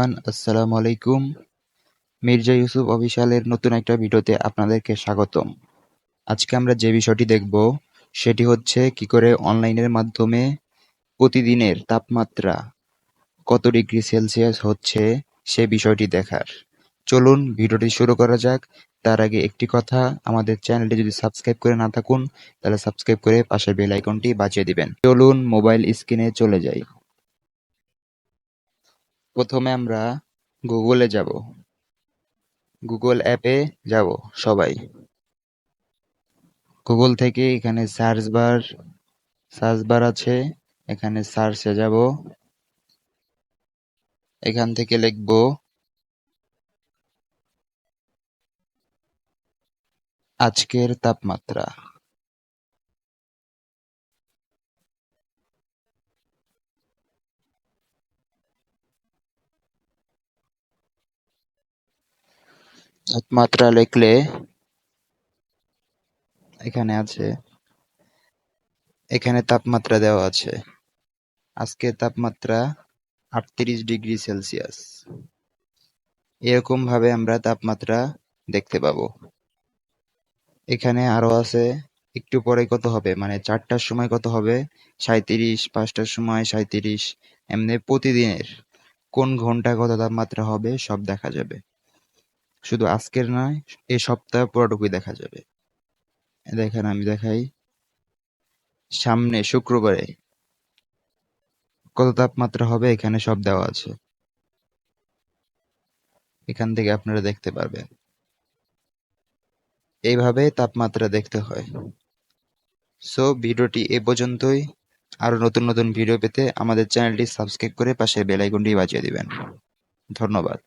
Everyone, আসসালামু আলাইকুম। মির্জা ইউসুফ অফিসিয়ালের নতুন একটা ভিডিওতে আপনাদেরকে স্বাগতম। আজকে আমরা যে বিষয়টি দেখব সেটি হচ্ছে কি করে অনলাইনের মাধ্যমে প্রতিদিনের তাপমাত্রা কত ডিগ্রি সেলসিয়াস হচ্ছে সে বিষয়টি দেখার। চলুন ভিডিওটি শুরু করা যাক। তার আগে একটি কথা, আমাদের চ্যানেলটি যদি সাবস্ক্রাইব করে না থাকুন তাহলে সাবস্ক্রাইব করে পাশে বেল আইকনটি বাজিয়ে দিবেন। চলুন মোবাইল স্ক্রিনে চলে যাই। প্রথমে আমরা গুগলে যাব। গুগল অ্যাপে যাব সবাই। গুগল থেকে এখানে সার্চ বার আছে, এখানে সার্চে যাব। এখান থেকে লিখব আজকের তাপমাত্রা। তাপমাত্রা লিখলে এখানে আছে, এখানে তাপমাত্রা দেওয়া আছে। আজকের তাপমাত্রা 38 ডিগ্রি সেলসিয়াস। এরকম ভাবে আমরা তাপমাত্রা দেখতে পাবো। এখানে আরো আছে, একটু পরে কত হবে, মানে 4টার সময় কত হবে, 37, 5টার সময় 37, এমনি প্রতিদিনের কোন ঘন্টায় কত তাপমাত্রা হবে সব দেখা যাবে। শুধু আজকের নয়, এই সপ্তাহ পুরোটুকুই দেখা যাবে। দেখেন আমি দেখাই, সামনে শুক্রবারে কত তাপমাত্রা হবে এখানে সব দেওয়া আছে। এখান থেকে আপনারা দেখতে পারবেন। এইভাবে তাপমাত্রা দেখতে হয়। সো ভিডিওটি এ পর্যন্তই। আরো নতুন নতুন ভিডিও পেতে আমাদের চ্যানেলটি সাবস্ক্রাইব করে পাশে বেল আইকনটি বাজিয়ে দিবেন। ধন্যবাদ।